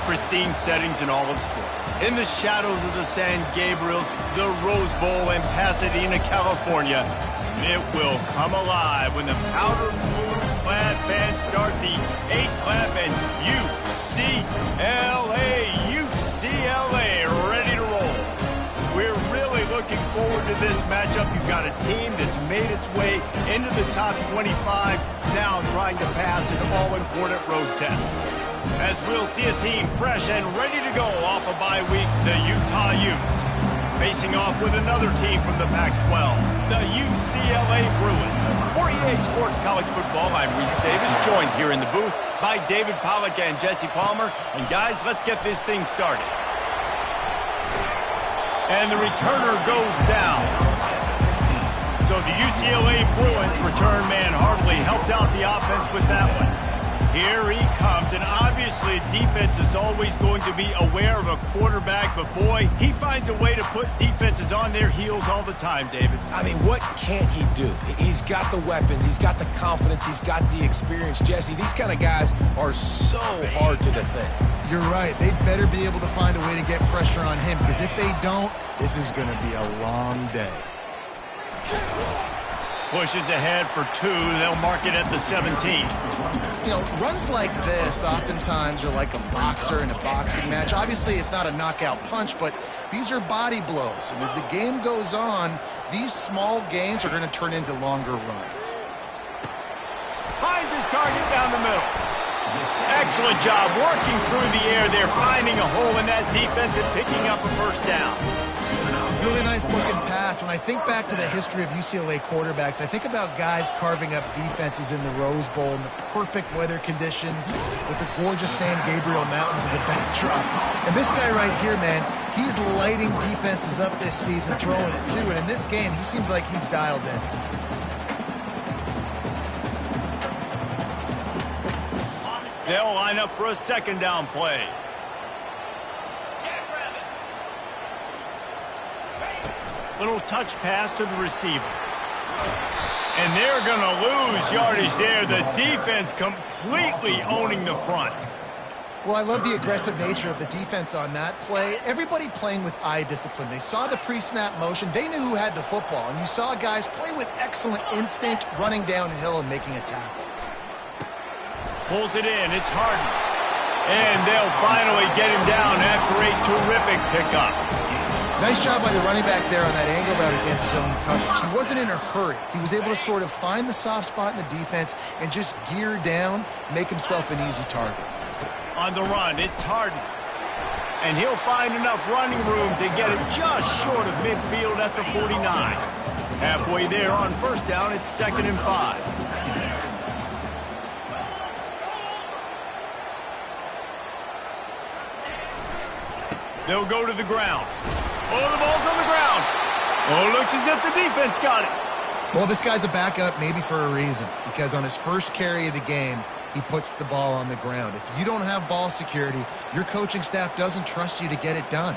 pristine settings in all of sports. In the shadows of the San Gabriels, the Rose Bowl in Pasadena, California, it will come alive when the powder blue-clad fans start the 8-clap and UCLA ready to roll. We're really looking forward to this matchup. You've got a team that's made its way into the top 25, now trying to pass an all-important road test. As we'll see a team fresh and ready to go off a bye week, the Utah Utes. Facing off with another team from the Pac-12, the UCLA Bruins. For EA Sports College Football, I'm Reese Davis, joined here in the booth by David Pollack and Jesse Palmer. And guys, let's get this thing started. And the returner goes down. So the UCLA Bruins return man hardly helped out the offense with that one. Here he comes, and obviously defense is always going to be aware of a quarterback, but boy, he finds a way to put defenses on their heels all the time, David. I mean, what can't he do? He's got the weapons, he's got the confidence, he's got the experience. Jesse, these kind of guys are so hard to defend. You're right. They better be able to find a way to get pressure on him, because if they don't, this is going to be a long day. Pushes ahead for 2. They'll mark it at the 17. You know, runs like this oftentimes are like a boxer in a boxing match. Obviously, it's not a knockout punch, but these are body blows. And as the game goes on, these small gains are going to turn into longer runs. Finds his target down the middle. Excellent job working through the air there, finding a hole in that defense and picking up a first down. Really nice looking pass. When I think back to the history of UCLA quarterbacks, I think about guys carving up defenses in the Rose Bowl in the perfect weather conditions with the gorgeous San Gabriel Mountains as a backdrop. And this guy right here, man, he's lighting defenses up this season, throwing it too. And in this game, he seems like he's dialed in. They'll line up for a second down play. Little touch pass to the receiver. And they're going to lose yardage there. The defense completely owning the front. Well, I love the aggressive nature of the defense on that play. Everybody playing with eye discipline. They saw the pre-snap motion. They knew who had the football. And you saw guys play with excellent instinct, running downhill and making a tackle. Pulls it in. It's Harden. And they'll finally get him down after a terrific pickup. Nice job by the running back there on that angle route against zone coverage. He wasn't in a hurry. He was able to sort of find the soft spot in the defense and just gear down, make himself an easy target. On the run, it's Harden. And he'll find enough running room to get it just short of midfield at the 49. Halfway there on first down, it's 2nd and 5. They'll go to the ground. Oh, the ball's on the ground. Oh, looks as if the defense got it. Well, this guy's a backup maybe for a reason, because on his first carry of the game, he puts the ball on the ground. If you don't have ball security, your coaching staff doesn't trust you to get it done.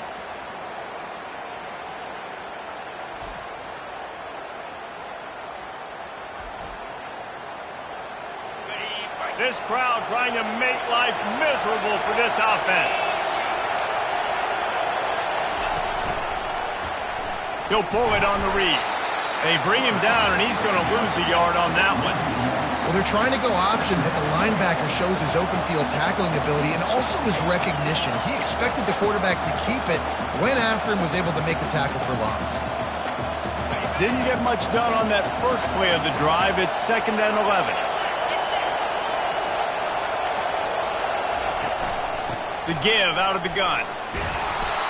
This crowd trying to make life miserable for this offense. He'll pull it on the read. They bring him down, and he's going to lose a yard on that one. Well, they're trying to go option, but the linebacker shows his open field tackling ability and also his recognition. He expected the quarterback to keep it, went after him, was able to make the tackle for loss. Didn't get much done on that first play of the drive. It's 2nd and 11. The give out of the gun.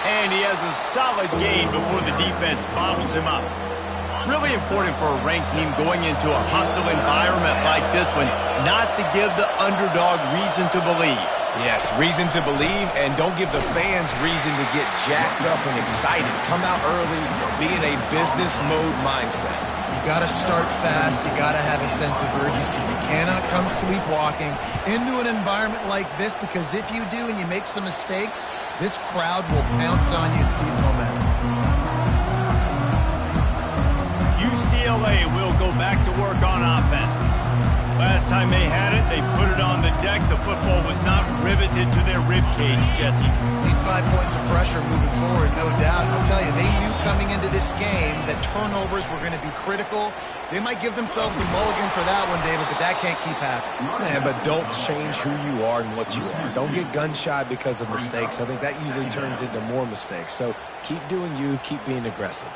And he has a solid gain before the defense bottles him up. Really important for a ranked team going into a hostile environment like this one, not to give the underdog reason to believe. Yes, reason to believe, and don't give the fans reason to get jacked up and excited. Come out early, be in a business mode mindset. You got to start fast. You got to have a sense of urgency. You cannot come sleepwalking into an environment like this, because if you do and you make some mistakes, this crowd will pounce on you and seize momentum. UCLA will go back to work on offense. Last time they had it, they put it on the deck. The football was not riveted to their rib cage, Jesse. Need 5 points of pressure moving forward, no doubt. I'll tell you, they knew coming into this game that turnovers were going to be critical. They might give themselves a mulligan for that one, David, but that can't keep happening. Yeah, but don't change who you are and what you are. Don't get gun-shy because of mistakes. I think that usually turns into more mistakes. So keep doing you, keep being aggressive.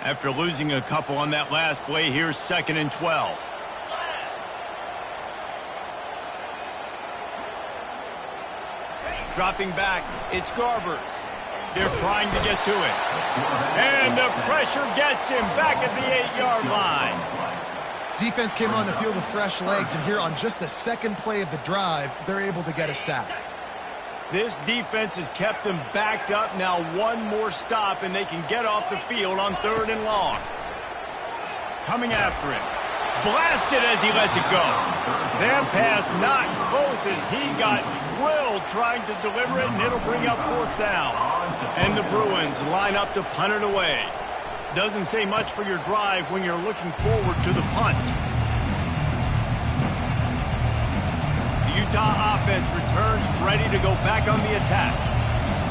After losing a couple on that last play, here's 2nd and 12. Dropping back, it's Garbers. They're trying to get to it. And the pressure gets him back at the 8-yard line. Defense came on the field with fresh legs, and here on just the second play of the drive, they're able to get a sack. This defense has kept them backed up. Now one more stop, and they can get off the field on 3rd and long. Coming after him. Blasted as he lets it go. That pass not close as he got drilled trying to deliver it, and it'll bring up 4th down. And the Bruins line up to punt it away. Doesn't say much for your drive when you're looking forward to the punt. The Utah offense returns ready to go back on the attack.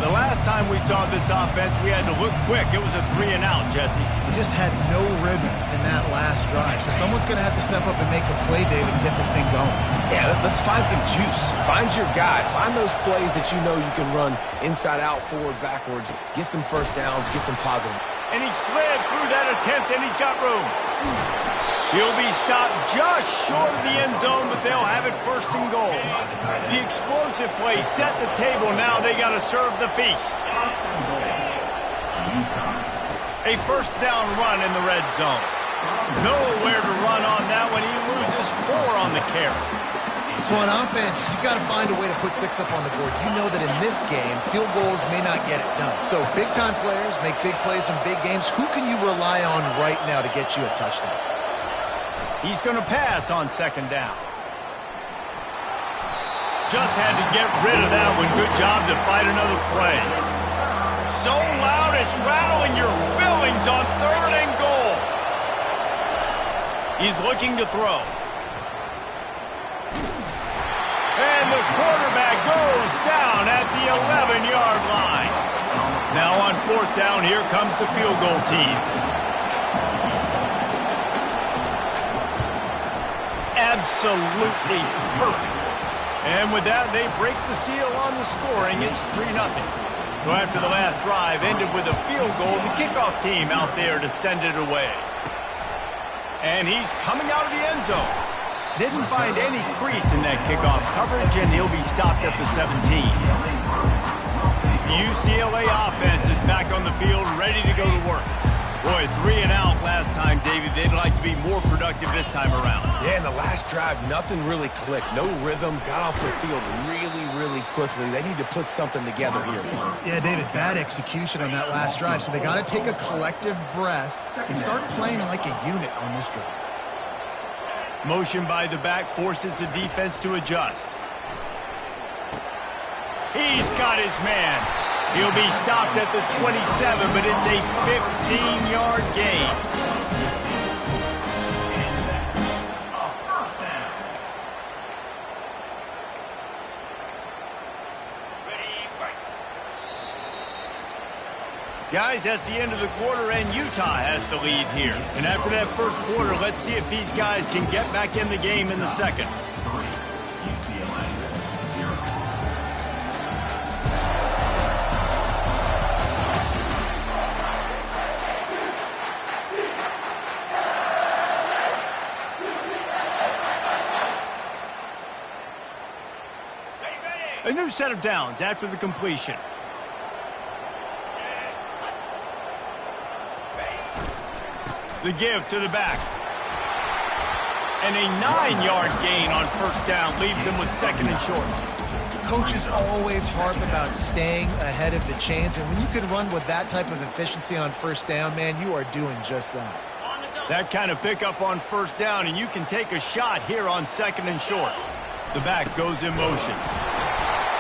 The last time we saw this offense, we had to look quick. It was a 3-and-out, Jesse. We just had no rhythm in that last drive. So someone's going to have to step up and make a play, David, and get this thing going. Yeah, let's find some juice. Find your guy. Find those plays that you know you can run inside out, forward, backwards. Get some first downs. Get some positive. And he slid through that attempt, and he's got room. He'll be stopped just short of the end zone, but they'll have it 1st and goal. The explosive play set the table. Now they got to serve the feast. A 1st down run in the red zone. Nowhere to run on that one. He loses 4 on the carry. So on offense, you've got to find a way to put 6 up on the board. You know that in this game, field goals may not get it done. So big-time players make big plays in big games. Who can you rely on right now to get you a touchdown? He's going to pass on 2nd down. Just had to get rid of that one. Good job to fight another play. So loud it's rattling your fillings on 3rd and goal. He's looking to throw. And the quarterback goes down at the 11-yard line. Now on 4th down, here comes the field goal team. Absolutely perfect. And with that, they break the seal on the scoring. It's 3-0. So after the last drive ended with a field goal, the kickoff team out there to send it away. And he's coming out of the end zone. Didn't find any crease in that kickoff coverage, and he'll be stopped at the 17. The UCLA offense is back on the field, ready to go to work. Boy, 3-and-out last time, David. They'd like to be more productive this time around. Yeah, in the last drive, nothing really clicked. No rhythm. Got off the field really quickly. They need to put something together here. Yeah, David, bad execution on that last drive. So they got to take a collective breath and start playing like a unit on this drive. Motion by the back forces the defense to adjust. He's got his man. He'll be stopped at the 27, but it's a 15-yard gain. Guys, that's the end of the quarter, and Utah has the lead here. And after that first quarter, let's see if these guys can get back in the game in the second. A new set of downs after the completion. The give to the back. And a 9-yard gain on 1st down leaves them with 2nd and short. Coaches always harp about staying ahead of the chains, and when you can run with that type of efficiency on 1st down, man, you are doing just that. That kind of pickup on 1st down, and you can take a shot here on 2nd and short. The back goes in motion.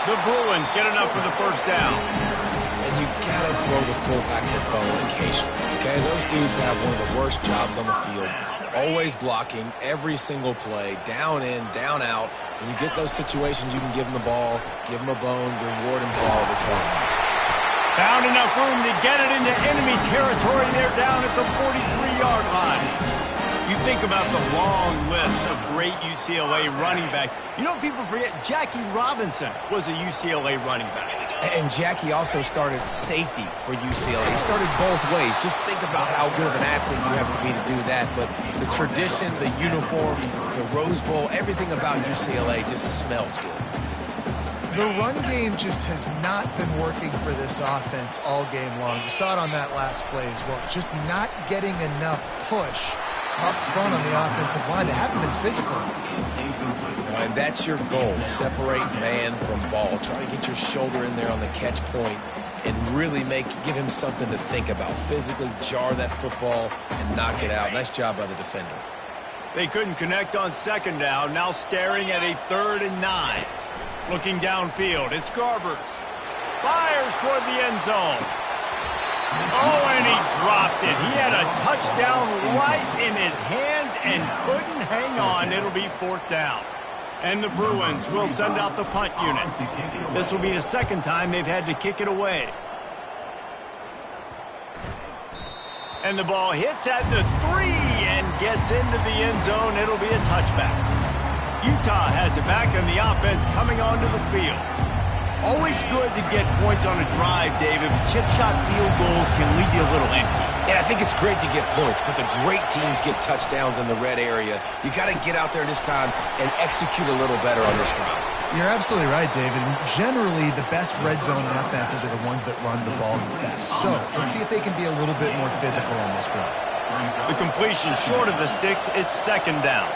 The Bruins get enough for the 1st down. And you gotta throw the fullbacks at Bowen occasionally. Okay, those dudes have one of the worst jobs on the field. Always blocking every single play, down in, down out. When you get those situations, you can give them the ball, give them a bone, reward them for all this fun. Found enough room to get it into enemy territory. They're down at the 43-yard line. You think about the long list of great UCLA running backs. You know, people forget Jackie Robinson was a UCLA running back. And Jackie also started safety for UCLA. He started both ways. Just think about how good of an athlete you have to be to do that. But the tradition, the uniforms, the Rose Bowl, everything about UCLA just smells good. The run game just has not been working for this offense all game long. You saw it on that last play as well. Just not getting enough push up front on the offensive line. They haven't been physical. And that's your goal. Separate man from ball. Try to get your shoulder in there on the catch point and really give him something to think about. Physically jar that football and knock it out. Nice job by the defender. They couldn't connect on second down. Now staring at a 3rd and 9. Looking downfield. It's Garbers. Fires toward the end zone. Oh, and he dropped it. He had a touchdown right in his hands and couldn't hang on. It'll be 4th down. And the Bruins will send out the punt unit. This will be the second time they've had to kick it away. And the ball hits at the 3 and gets into the end zone. It'll be a touchback. Utah has it back and the offense coming onto the field. Always good to get points on a drive, David, but chip shot field goals can leave you a little empty. And I think it's great to get points, but the great teams get touchdowns in the red area. You got to get out there this time and execute a little better on this drive. You're absolutely right, David. Generally, the best red zone offenses are the ones that run the ball the best. So let's see if they can be a little bit more physical on this drive. The completion short of the sticks. It's 2nd down.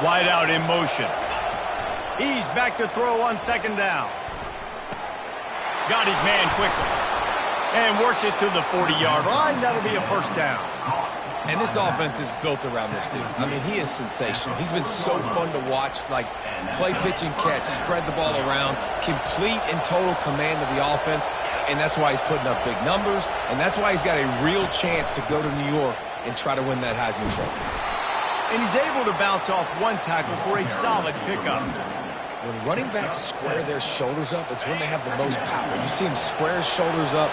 Wide out in motion. He's back to throw on 2nd down. Got his man quickly. And works it to the 40-yard line. That'll be a 1st down. And this offense is built around this dude. I mean, he is sensational. He's been so fun to watch, like play, pitch, and catch, spread the ball around, complete and total command of the offense, and that's why he's putting up big numbers, and that's why he's got a real chance to go to New York and try to win that Heisman Trophy. And he's able to bounce off one tackle for a solid pickup. When running backs square their shoulders up, it's when they have the most power. You see him square his shoulders up,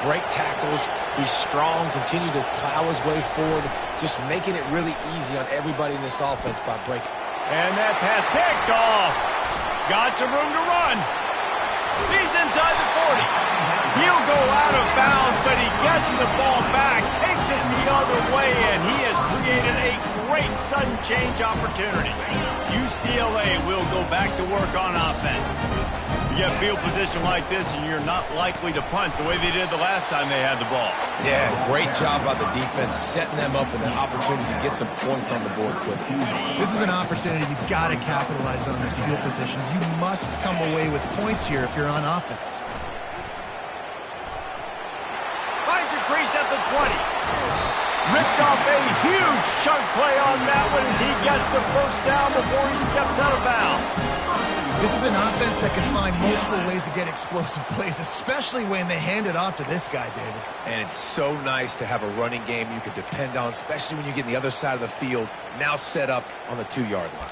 break tackles, be strong, continue to plow his way forward, just making it really easy on everybody in this offense by breaking. And that pass picked off. Got some room to run. He's inside the 40. He'll go out of bounds, but he gets the ball back, takes it the other way, and he has created a great sudden change opportunity. UCLA will go back to work on offense. You get field position like this, and you're not likely to punt the way they did the last time they had the ball. Yeah, great job by the defense, setting them up with an opportunity to get some points on the board quickly. This is an opportunity you've got to capitalize on this field position. You must come away with points here if you're on offense. Finds a crease at the 20. Ripped off a huge chunk play on that one as he gets the 1st down before he steps out of bounds. This is an offense that can find multiple ways to get explosive plays, especially when they hand it off to this guy, David. And it's so nice to have a running game you can depend on, especially when you get on the other side of the field, now set up on the 2-yard line.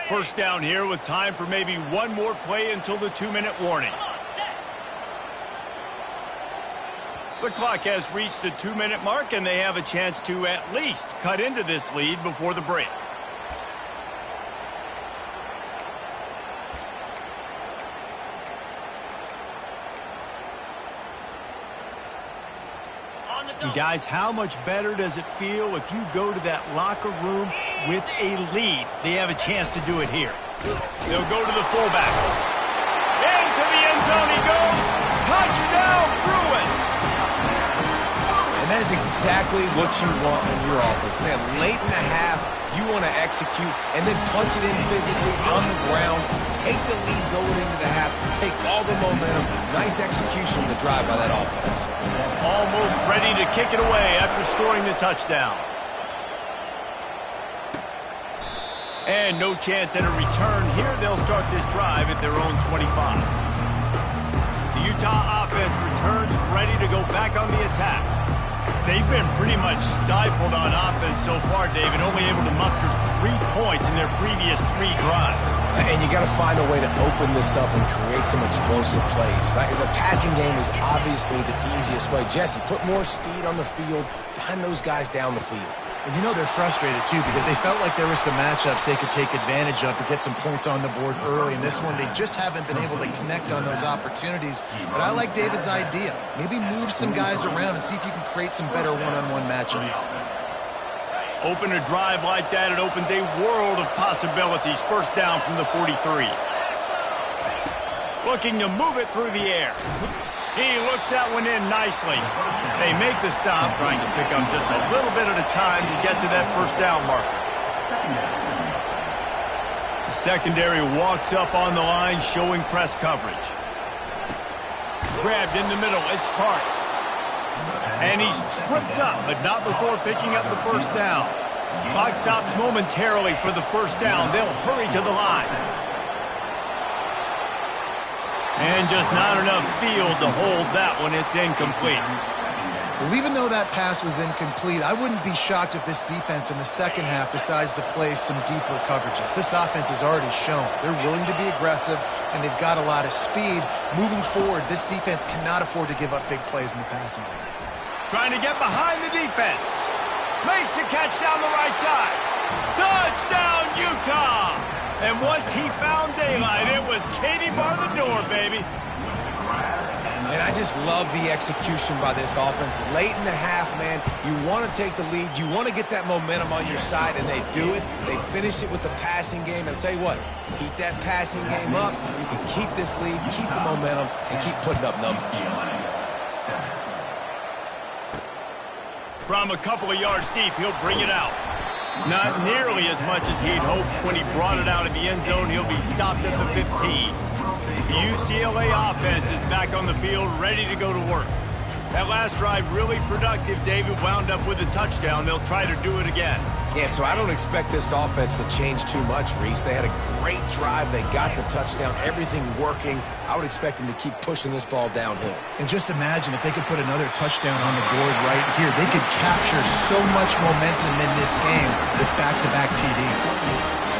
First down here with time for maybe one more play until the 2-minute warning. The clock has reached the 2-minute mark, and they have a chance to at least cut into this lead before the break. And guys, how much better does it feel if you go to that locker room with a lead? They have a chance to do it here. They'll go to the fullback. Into the end zone he goes. Touchdown, Bruins! And that is exactly what you want in your offense. Man, late in the half, you want to execute and then punch it in physically on the ground. Take the lead going into the half. Take all the momentum. Nice execution of the drive by that offense. Almost ready to kick it away after scoring the touchdown. And no chance at a return here. They'll start this drive at their own 25. The Utah offense returns ready to go back on the attack. They've been pretty much stifled on offense so far, David, only able to muster 3 points in their previous 3 drives. And you got to find a way to open this up and create some explosive plays. The passing game is obviously the easiest way. Jesse, put more speed on the field. Find those guys down the field. And you know they're frustrated, too, because they felt like there were some matchups they could take advantage of to get some points on the board early. In this one, they just haven't been able to connect on those opportunities. But I like David's idea. Maybe move some guys around and see if you can create some better one-on-one matchups. Open a drive like that, it opens a world of possibilities. First down from the 43. Looking to move it through the air. He looks that one in nicely. They make the stop, trying to pick up just a little bit at a time to get to that first down marker. The secondary walks up on the line, showing press coverage. Grabbed in the middle, it's Parks. And he's tripped up, but not before picking up the first down. Clock stops momentarily for the first down. They'll hurry to the line. And just not enough field to hold that one. It's incomplete. Well, even though that pass was incomplete, I wouldn't be shocked if this defense in the second half decides to play some deeper coverages. This offense has already shown they're willing to be aggressive, and they've got a lot of speed. Moving forward, this defense cannot afford to give up big plays in the passing game. Trying to get behind the defense. Makes the catch down the right side. Touchdown, Utah! And once he found daylight, it was Katie bar the door, baby. And I just love the execution by this offense. Late in the half, man, you want to take the lead. You want to get that momentum on your side, and they do it. They finish it with the passing game. And I'll tell you what, keep that passing game up. You can keep this lead, keep the momentum, and keep putting up numbers. From a couple of yards deep, he'll bring it out. Not nearly as much as he'd hoped when he brought it out of the end zone. He'll be stopped at the 15. The UCLA offense is back on the field, ready to go to work. That last drive really productive. David wound up with a touchdown. They'll try to do it again. Yeah, so I don't expect this offense to change too much, Reese. They had a great drive. They got the touchdown, everything working. I would expect them to keep pushing this ball downhill. And just imagine if they could put another touchdown on the board right here. They could capture so much momentum in this game with back-to-back TDs.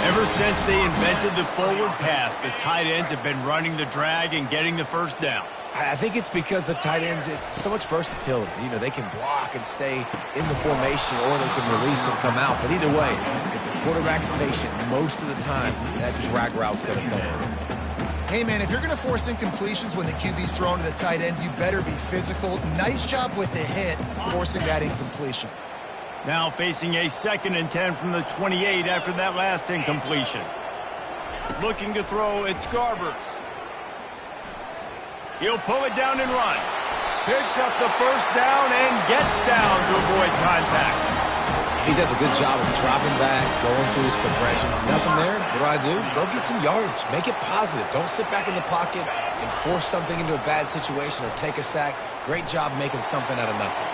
Ever since they invented the forward pass, the tight ends have been running the drag and getting the first down. I think it's because the tight ends is so much versatility. You know, they can block and stay in the formation, or they can release and come out. But either way, if the quarterback's patient, most of the time, that drag route's going to come in. Hey, man, if you're going to force incompletions when the QB's thrown to the tight end, you better be physical. Nice job with the hit, forcing that incompletion. Now facing a 2nd and 10 from the 28 after that last incompletion. Looking to throw, it's Garbers. He'll pull it down and run. Picks up the first down and gets down to avoid contact. He does a good job of dropping back, going through his progressions. Nothing there. What do? Go get some yardage. Make it positive. Don't sit back in the pocket and force something into a bad situation or take a sack. Great job making something out of nothing.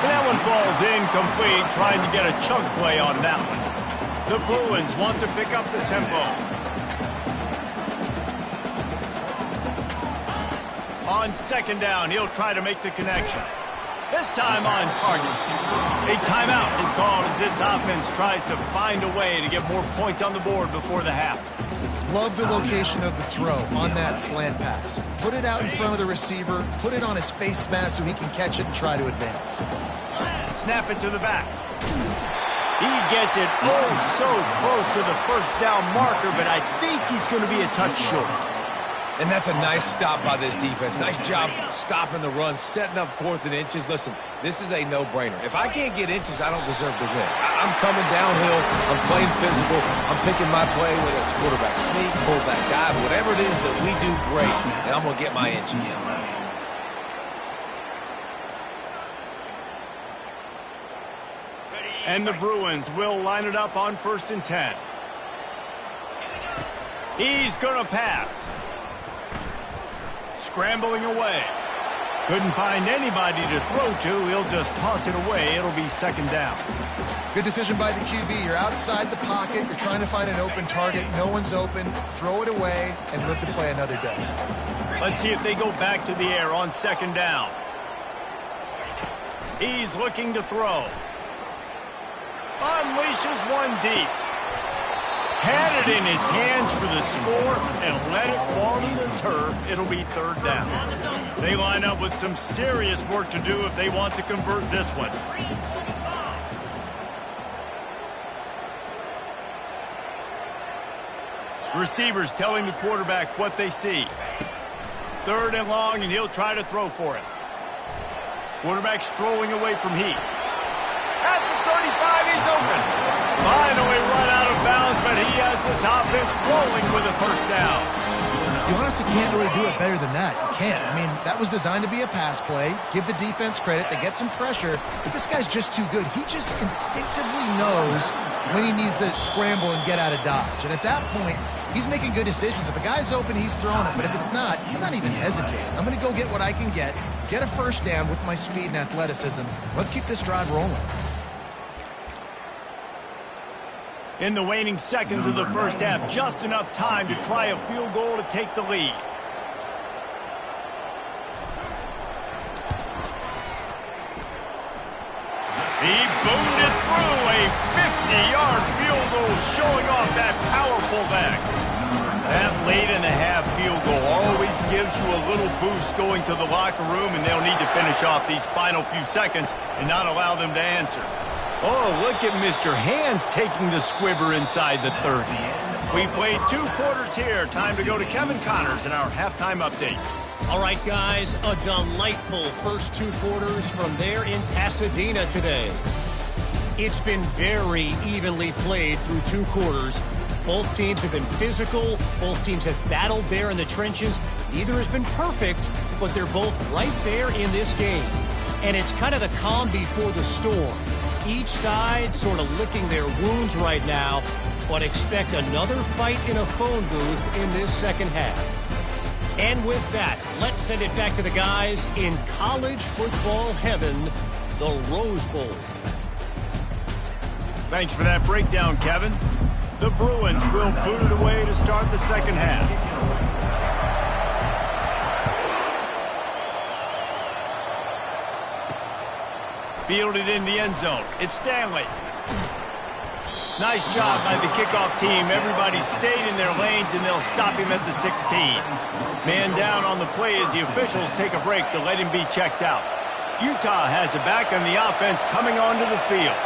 And that one falls incomplete, trying to get a chunk play on that one. The Bruins want to pick up the tempo. On 2nd down, he'll try to make the connection. This time on target. A timeout is called as this offense tries to find a way to get more points on the board before the half. Love the location of the throw on that slant pass. Put it out in front of the receiver, put it on his face mask so he can catch it and try to advance. Snap it to the back. He gets it so close to the first down marker, but I think he's going to be a touch short. And that's a nice stop by this defense. Nice job stopping the run, setting up 4th and inches. Listen, this is a no-brainer. If I can't get inches, I don't deserve to win. I'm coming downhill. I'm playing physical. I'm picking my play, whether it's quarterback sneak, fullback dive, whatever it is that we do great, and I'm going to get my inches. And the Bruins will line it up on 1st and 10. He's going to pass. Scrambling away. Couldn't find anybody to throw to. He'll just toss it away. It'll be second down. Good decision by the QB. You're outside the pocket. You're trying to find an open target. No one's open. Throw it away and live to play another day. Let's see if they go back to the air on second down. He's looking to throw. Unleashes one deep. Had it in his hands for the score and let it fall to the turf. It'll be third down. They line up with some serious work to do if they want to convert this one. Receivers telling the quarterback what they see. Third and long, and he'll try to throw for it. Quarterback strolling away from Heath. At the 35, he's open. Finally run out of bounds, but he has this offense rolling with a first down. You honestly can't really do it better than that. You can't. I mean, that was designed to be a pass play. Give the defense credit. They get some pressure, but this guy's just too good. He just instinctively knows when he needs to scramble and get out of dodge. And at that point, he's making good decisions. If a guy's open, he's throwing it. But if it's not, he's not even hesitating. I'm going to go get what I can get a first down with my speed and athleticism. Let's keep this drive rolling. In the waning seconds of the first half, just enough time to try a field goal to take the lead. He boomed it through a 50-yard field goal, showing off that powerful leg. That late in the half field goal always gives you a little boost going to the locker room, and they'll need to finish off these final few seconds and not allow them to answer. Oh, look at Mr. Hands taking the squibber inside the 30. We played 2 quarters here. Time to go to Kevin Connors in our halftime update. All right, guys, a delightful first 2 quarters from there in Pasadena today. It's been very evenly played through 2 quarters. Both teams have been physical. Both teams have battled there in the trenches. Neither has been perfect, but they're both right there in this game. And it's kind of the calm before the storm. Each side sort of licking their wounds right now, but expect another fight in a phone booth in this second half. And with that, let's send it back to the guys in college football heaven, the Rose Bowl. Thanks for that breakdown, Kevin. The Bruins will boot it away to start the second half. Fielded in the end zone. It's Stanley. Nice job by the kickoff team. Everybody stayed in their lanes, and they'll stop him at the 16. Man down on the play as the officials take a break to let him be checked out. Utah has it back, and the offense coming onto the field.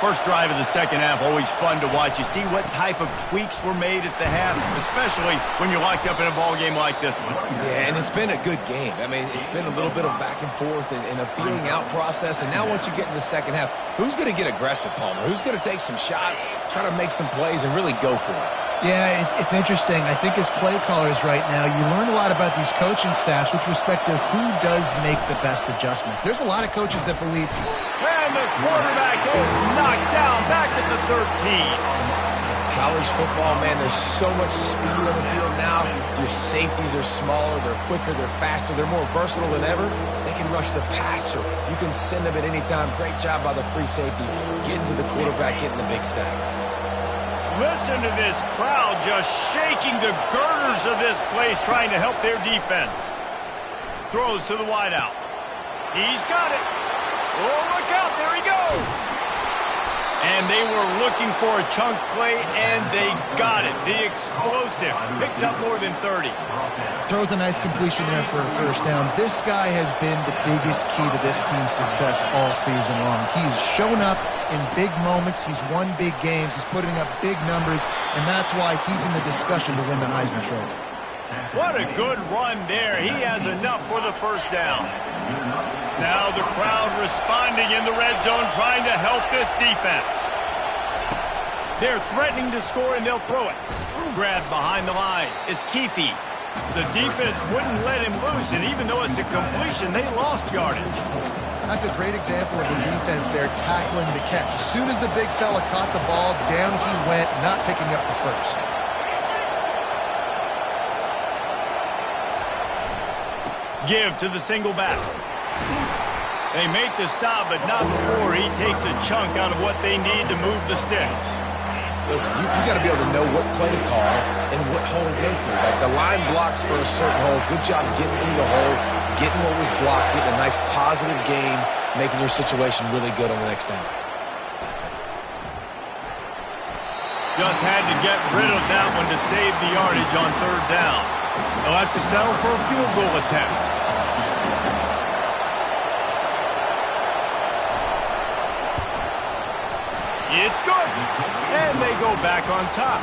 First drive of the second half, always fun to watch. You see what type of tweaks were made at the half, especially when you're locked up in a ball game like this one. Yeah, and it's been a good game. I mean, it's been a little bit of back and forth and a feeling out process. And now once you get in the second half, who's going to get aggressive, Palmer? Who's going to take some shots, try to make some plays, and really go for it? Yeah, it's interesting. I think as play callers right now, you learn a lot about these coaching staffs with respect to who does make the best adjustments. There's a lot of coaches that believe... And the quarterback is knocked down back at the 13. College football, man, there's so much speed on the field now. Your safeties are smaller, they're quicker, they're faster, they're more versatile than ever. They can rush the passer. You can send them at any time. Great job by the free safety, getting to the quarterback, getting the big sack. Listen to this crowd just shaking the girders of this place, trying to help their defense. Throws to the wideout. He's got it. Oh, look out. There he goes. And they were looking for a chunk play, and they got it. The explosive picks up more than 30. Throws a nice completion there for a first down. This guy has been the biggest key to this team's success all season long. He's shown up in big moments. He's won big games. He's putting up big numbers, and that's why he's in the discussion to win the Heisman Trophy. What a good run there. He has enough for the first down. Now the crowd responding in the red zone, trying to help this defense. They're threatening to score, and they'll throw it. Grabbed behind the line. It's Keefe. The defense wouldn't let him loose, and even though it's a completion, they lost yardage. That's a great example of the defense there tackling the catch. As soon as the big fella caught the ball, down he went, not picking up the first. Give to the single back. They make the stop, but not before he takes a chunk out of what they need to move the sticks. Listen, you got to be able to know what play to call and what hole to go through. Like the line blocks for a certain hole. Good job getting through the hole, getting what was blocked, getting a nice positive game, making your situation really good on the next down. Just had to get rid of that one to save the yardage on third down. They'll have to settle for a field goal attempt. It's good. And they go back on top.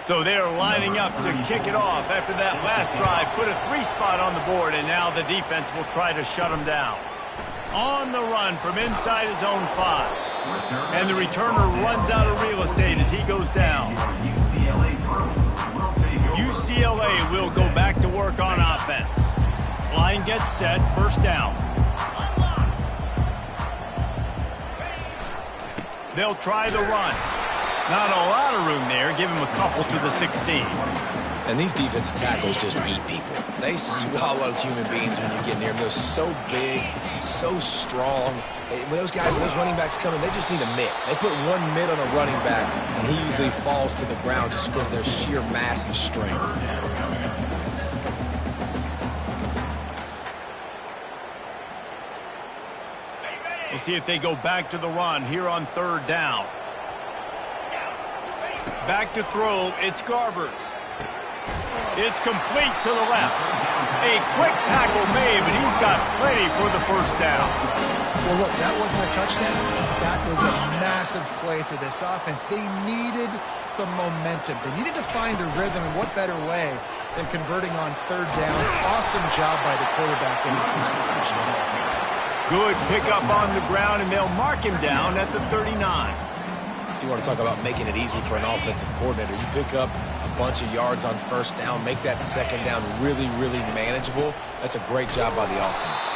So they're lining up to kick it off after that last drive. Put a 3-spot on the board, and now the defense will try to shut them down. On the run from inside his own 5. And the returner runs out of real estate as he goes down. UCLA will go back to work on offense. Line gets set, first down. They'll try the run. Not a lot of room there. Give him a couple to the 16. And these defensive tackles just eat people. They swallow human beings when you get near them. They're so big, so strong. When those guys, those running backs come in, they just need a mitt. They put one mitt on a running back, and he usually falls to the ground just because of their sheer mass and strength. We'll see if they go back to the run here on third down. Back to throw, it's Garbers. It's complete to the left. A quick tackle made, but he's got plenty for the first down. Well, look, that wasn't a touchdown. That was a massive play for this offense. They needed some momentum. They needed to find a rhythm, and what better way than converting on third down. Awesome job by the quarterback getting first position. Good pickup on the ground, and they'll mark him down at the 39. You want to talk about making it easy for an offensive coordinator. You pick up a bunch of yards on first down, make that second down really, really manageable. That's a great job by the offense.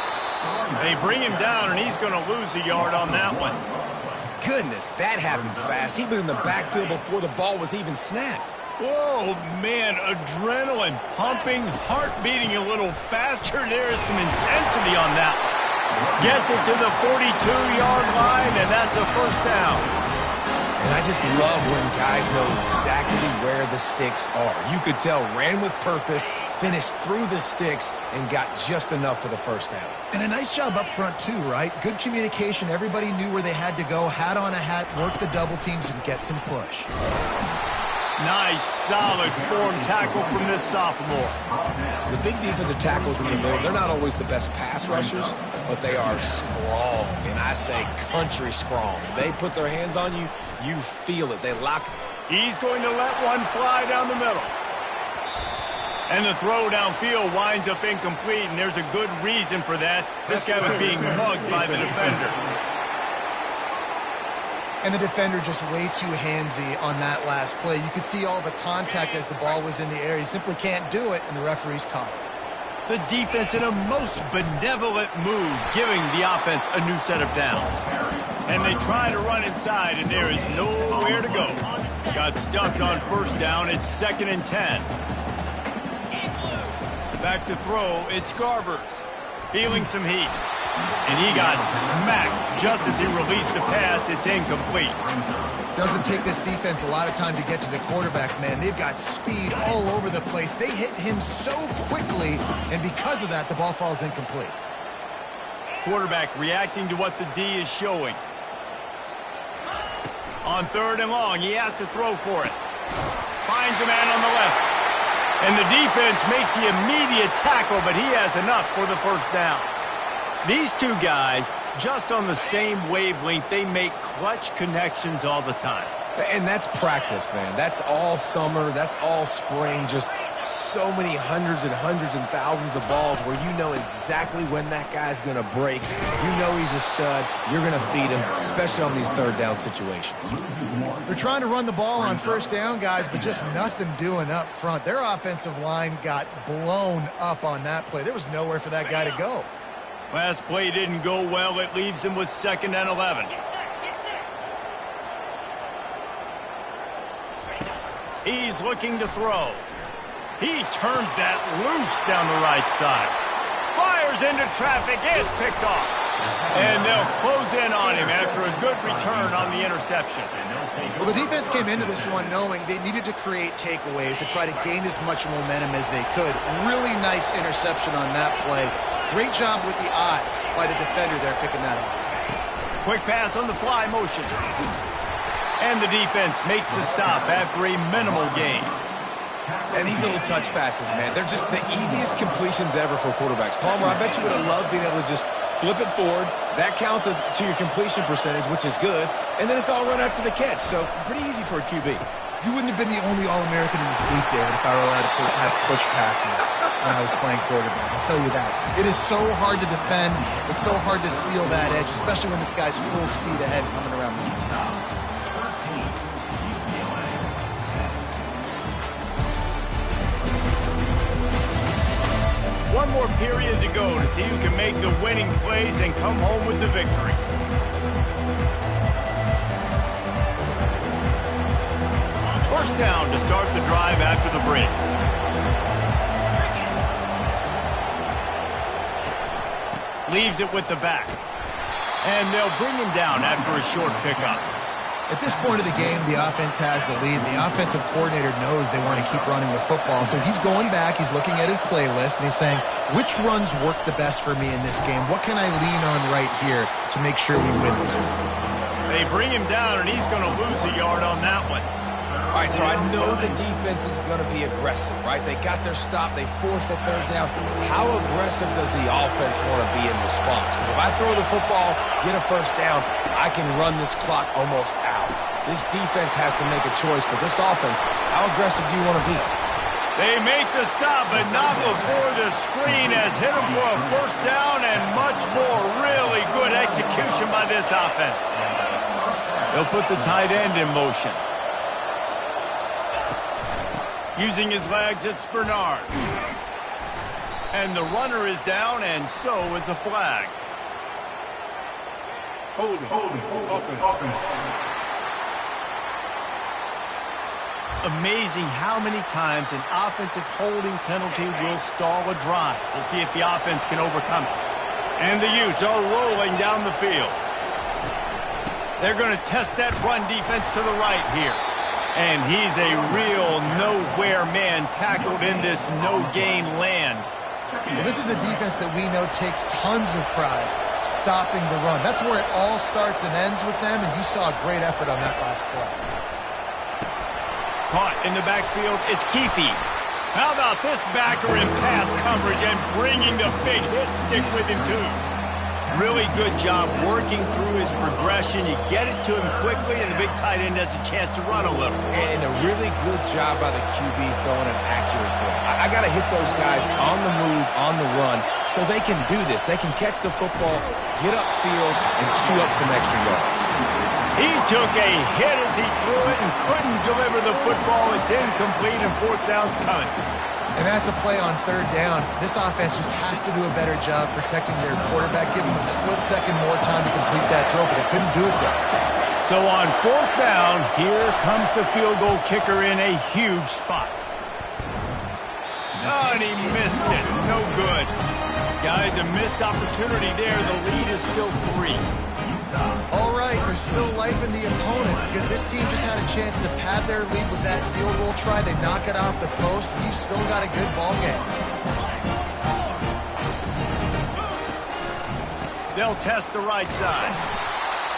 They bring him down, and he's going to lose a yard on that one. Goodness, that happened fast. He was in the backfield before the ball was even snapped. Whoa, man, adrenaline pumping, heart beating a little faster. There is some intensity on that one. Gets it to the 42-yard line, and that's a first down. And I just love when guys know exactly where the sticks are. You could tell, ran with purpose, finished through the sticks, and got just enough for the first down. And a nice job up front, too, right? Good communication. Everybody knew where they had to go. Hat on a hat, work the double teams, and get some push. Nice, solid form tackle from this sophomore. The big defensive tackles in the middle, they're not always the best pass rushers, but they are strong, and I say country strong. They put their hands on you, you feel it. They lock it. He's going to let one fly down the middle. And the throw downfield winds up incomplete, and there's a good reason for that. This guy was being mugged by the defender. And the defender just way too handsy on that last play. You could see all the contact as the ball was in the air. He simply can't do it, and the referee's caught it. The defense in a most benevolent move, giving the offense a new set of downs. And they try to run inside, and there is nowhere to go. Got stuffed on first down. It's 2nd and 10. Back to throw. It's Garbers. Feeling some heat. And he got smacked just as he released the pass. It's incomplete. Doesn't take this defense a lot of time to get to the quarterback, man. They've got speed all over the place. They hit him so quickly, and because of that, the ball falls incomplete. Quarterback reacting to what the D is showing. On 3rd and long, he has to throw for it. Finds a man on the left. And the defense makes the immediate tackle, but he has enough for the first down. These two guys, just on the same wavelength, they make clutch connections all the time. And that's practice, man. That's all summer. That's all spring. Just so many hundreds and thousands of balls where you know exactly when that guy's going to break. You know he's a stud. You're going to feed him, especially on these third down situations. They're trying to run the ball on first down, guys, but just nothing doing up front. Their offensive line got blown up on that play. There was nowhere for that guy to go. Last play didn't go well. It leaves him with 2nd and 11. He's looking to throw. He turns that loose down the right side. Fires into traffic. It's picked off. And they'll close in on him after a good return on the interception. Well, the defense came into this one knowing they needed to create takeaways to try to gain as much momentum as they could. Really nice interception on that play. Great job with the eyes by the defender there picking that off. Quick pass on the fly motion. And the defense makes the stop after a minimal gain. And these little touch passes, man, they're just the easiest completions ever for quarterbacks. Palmer, I bet you would have loved being able to just flip it forward. That counts as to your completion percentage, which is good. And then it's all run after the catch. So pretty easy for a QB. You wouldn't have been the only All-American in this league, David, if I were allowed to have push passes when I was playing quarterback. I'll tell you that. It is so hard to defend. It's so hard to seal that edge, especially when this guy's full speed ahead coming around the top. One more period to go to see who can make the winning plays and come home with the victory. First down to start the drive after the break. Leaves it with the back. And they'll bring him down after a short pickup. At this point of the game, the offense has the lead. The offensive coordinator knows they want to keep running the football. So he's going back, he's looking at his playlist, and he's saying, which runs work the best for me in this game? What can I lean on right here to make sure we win this one? They bring him down, and he's going to lose a yard on that one. All right, so I know the defense is going to be aggressive, right? They got their stop. They forced a third down. How aggressive does the offense want to be in response? Because if I throw the football, get a first down, I can run this clock almost out. This defense has to make a choice, but this offense, how aggressive do you want to be? They make the stop, but not before the screen has hit them for a first down and much more. Really good execution by this offense. They'll put the tight end in motion. Using his legs, it's Bernard. And the runner is down, and so is a flag. Holding. Amazing how many times an offensive holding penalty will stall a drive. We'll see if the offense can overcome it. And the Utes are rolling down the field. They're going to test that run defense to the right here. And he's a real nowhere man tackled in this no-gain land. Well, this is a defense that we know takes tons of pride stopping the run. That's where it all starts and ends with them, and you saw a great effort on that last play. Caught in the backfield, it's Keefe. How about this backer in pass coverage and bringing the big hit stick with him, too? Really good job working through his progression. You get it to him quickly, and the big tight end has a chance to run a little. And a really good job by the QB throwing an accurate throw. I got to hit those guys on the move, on the run, so they can do this. They can catch the football, get upfield, and chew up some extra yards. He took a hit as he threw it and couldn't deliver the football. It's incomplete, and fourth down's coming. And that's a play on third down. This offense just has to do a better job protecting their quarterback, give him a split second more time to complete that throw, but they couldn't do it there. So on fourth down, here comes the field goal kicker in a huge spot. Oh, and he missed it. No good. Guys, a missed opportunity there. The lead is still 3. All right, there's still life in the opponent because this team just had a chance to pad their lead with that field goal try. They knock it off the post. We've still got a good ball game. They'll test the right side.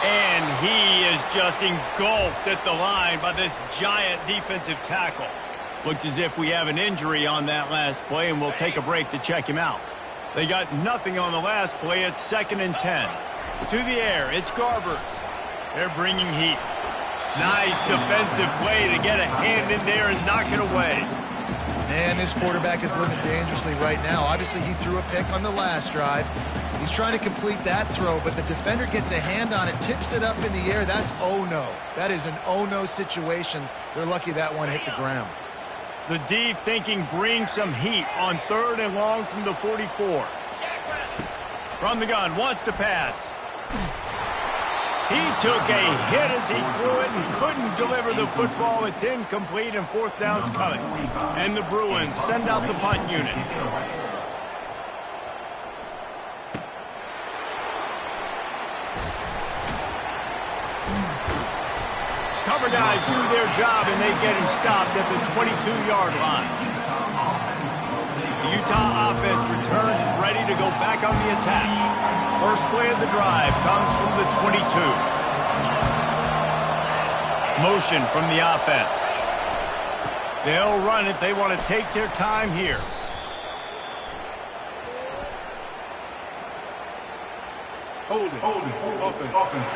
And he is just engulfed at the line by this giant defensive tackle. Looks as if we have an injury on that last play, and we'll take a break to check him out. They got nothing on the last play. It's 2nd and 10. To the air, it's Garbers. They're bringing heat. Nice defensive play to get a hand in there and knock it away. And this quarterback is living dangerously right now. Obviously, he threw a pick on the last drive. He's trying to complete that throw, but the defender gets a hand on it, tips it up in the air. That's oh-no. That is an oh-no situation. They're lucky that one hit the ground. The D thinking bring some heat on 3rd and long from the 44. From the gun, wants to pass. He took a hit as he threw it and couldn't deliver the football. It's incomplete and 4th down's coming. And the Bruins send out the punt unit. Cover guys do their job and they get him stopped at the 22-yard line. The Utah offense returns ready to go back on the attack. First play of the drive comes from the 22. Motion from the offense. They'll run it. They want to take their time here. Hold it. Offense.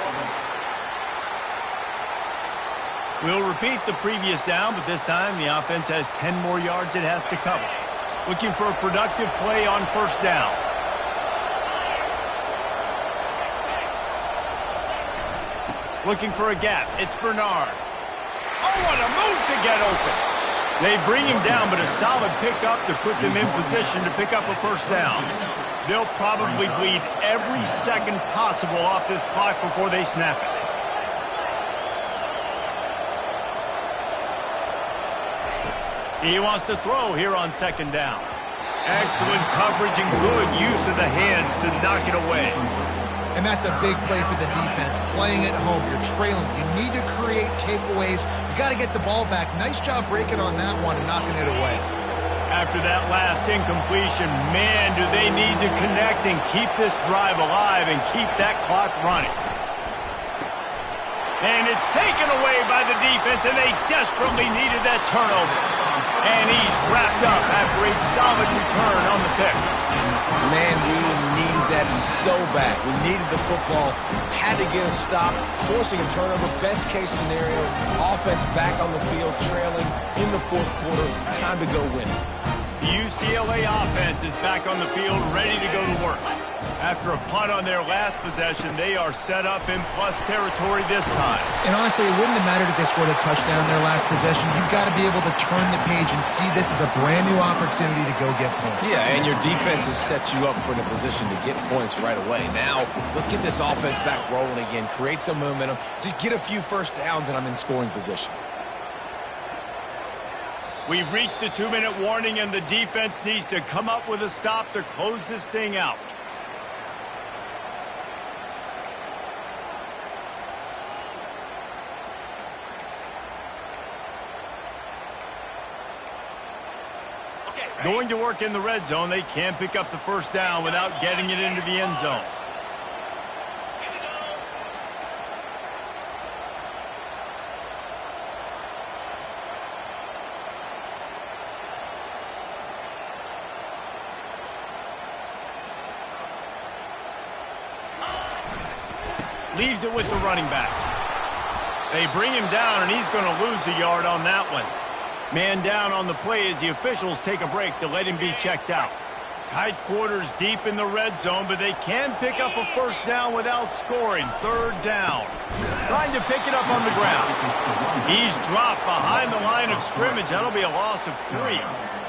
We'll repeat the previous down, but this time the offense has 10 more yards it has to cover. Looking for a productive play on 1st down. Looking for a gap. It's Bernard. Oh, what a move to get open. They bring him down, but a solid pickup to put them in position to pick up a 1st down. They'll probably bleed every second possible off this clock before they snap it. He wants to throw here on 2nd down. Excellent coverage and good use of the hands to knock it away. And that's a big play for the defense. Playing at home, you're trailing. You need to create takeaways. You got to get the ball back. Nice job breaking on that one and knocking it away. After that last incompletion, man, do they need to connect and keep this drive alive and keep that clock running. And it's taken away by the defense, and they desperately needed that turnover. And he's wrapped up after a solid return on the pick. Man, we needed that so bad. We needed the football, had to get a stop, forcing a turnover. Best case scenario, offense back on the field, trailing in the 4th quarter. Time to go win. The UCLA offense is back on the field, ready to go to work. After a punt on their last possession, they are set up in plus territory this time. And honestly, it wouldn't have mattered if they scored a touchdown their last possession. You've got to be able to turn the page and see this as a brand new opportunity to go get points. Yeah, and your defense has set you up for the position to get points right away. Now, let's get this offense back rolling again, create some momentum, just get a few 1st downs, and I'm in scoring position. We've reached the 2-minute warning, and the defense needs to come up with a stop to close this thing out. Going to work in the red zone. They can't pick up the 1st down without getting it into the end zone. Leaves it with the running back. They bring him down, and he's going to lose a yard on that one. Man down on the play as the officials take a break to let him be checked out. Tight quarters deep in the red zone, but they can pick up a 1st down without scoring. 3rd down. Trying to pick it up on the ground. He's dropped behind the line of scrimmage. That'll be a loss of 3.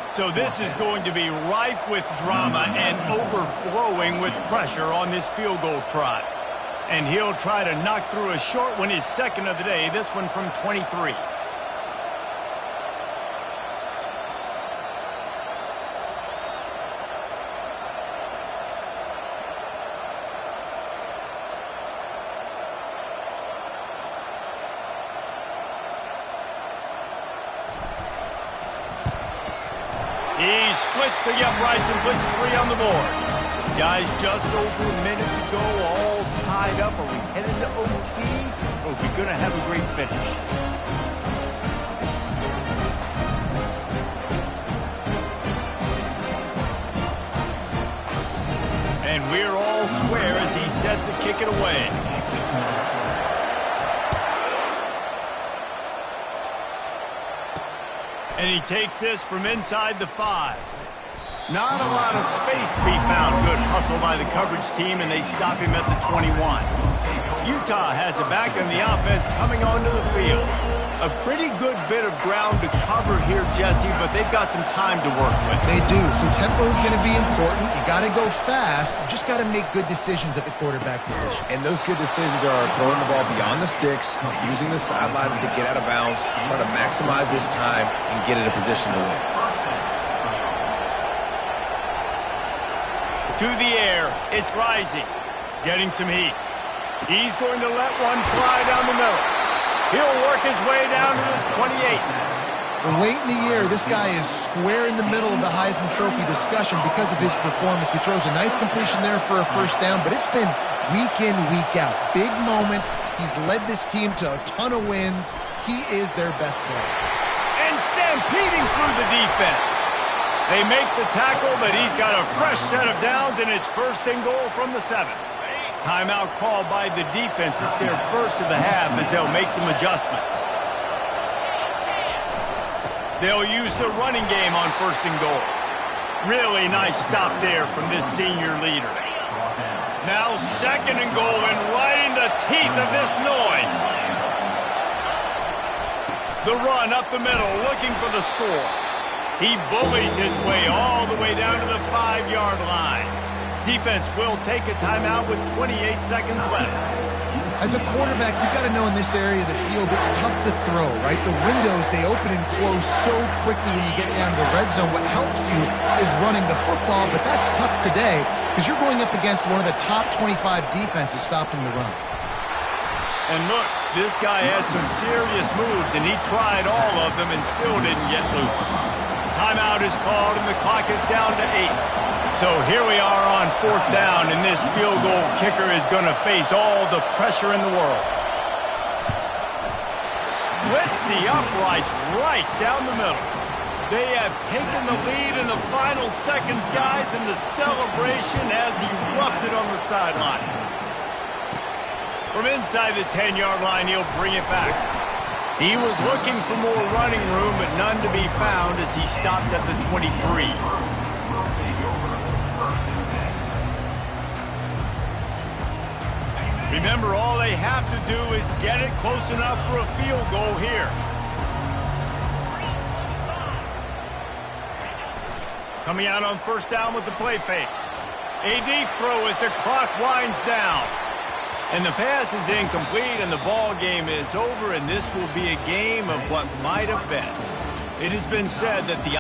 So this is going to be rife with drama and overflowing with pressure on this field goal try. And he'll try to knock through a short one, his 2nd of the day, this one from 23. He splits the uprights and puts 3 on the board. Guys, just over a minute to go, all tied up. Are we headed to OT? Or are we going to have a great finish? And we're all square as he's set to kick it away. And he takes this from inside the 5. Not a lot of space to be found. Good hustle by the coverage team, and they stop him at the 21. Utah has it back on the offense coming onto the field. A pretty good bit of ground to cover here, Jesse, but they've got some time to work with. They do. So tempo is going to be important. You got to go fast. You just got to make good decisions at the quarterback position. And those good decisions are throwing the ball beyond the sticks, using the sidelines to get out of bounds, trying to maximize this time and get in a position to win. To the air, it's Rising, getting some heat. He's going to let one fly down the middle. He'll work his way down to the 28. Well, late in the year, this guy is square in the middle of the Heisman Trophy discussion because of his performance. He throws a nice completion there for a first down, but it's been week in, week out. Big moments. He's led this team to a ton of wins. He is their best player. And stampeding through the defense. They make the tackle, but he's got a fresh set of downs, and it's 1st and goal from the 7. Timeout called by the defense. It's their first of the half as they'll make some adjustments. They'll use the running game on 1st and goal. Really nice stop there from this senior leader. Now 2nd and goal, and right in the teeth of this noise. The run up the middle, looking for the score. He bullies his way all the way down to the 5-yard line. Defense will take a timeout with 28 seconds left. As a quarterback, you've got to know in this area of the field, it's tough to throw, right? The windows, they open and close so quickly when you get down to the red zone. What helps you is running the football, but that's tough today because you're going up against one of the top 25 defenses stopping the run. And look, this guy has some serious moves, and he tried all of them and still didn't get loose. Timeout is called, and the clock is down to 8. So here we are on 4th down, and this field goal kicker is going to face all the pressure in the world. Splits the uprights right down the middle. They have taken the lead in the final seconds, guys, and the celebration has erupted on the sideline. From inside the 10-yard line, he'll bring it back. He was looking for more running room, but none to be found as he stopped at the 23. Remember, all they have to do is get it close enough for a field goal here. Coming out on 1st down with the play fake. A deep throw as the clock winds down. And the pass is incomplete, and the ball game is over, and this will be a game of what might have been. It has been said that the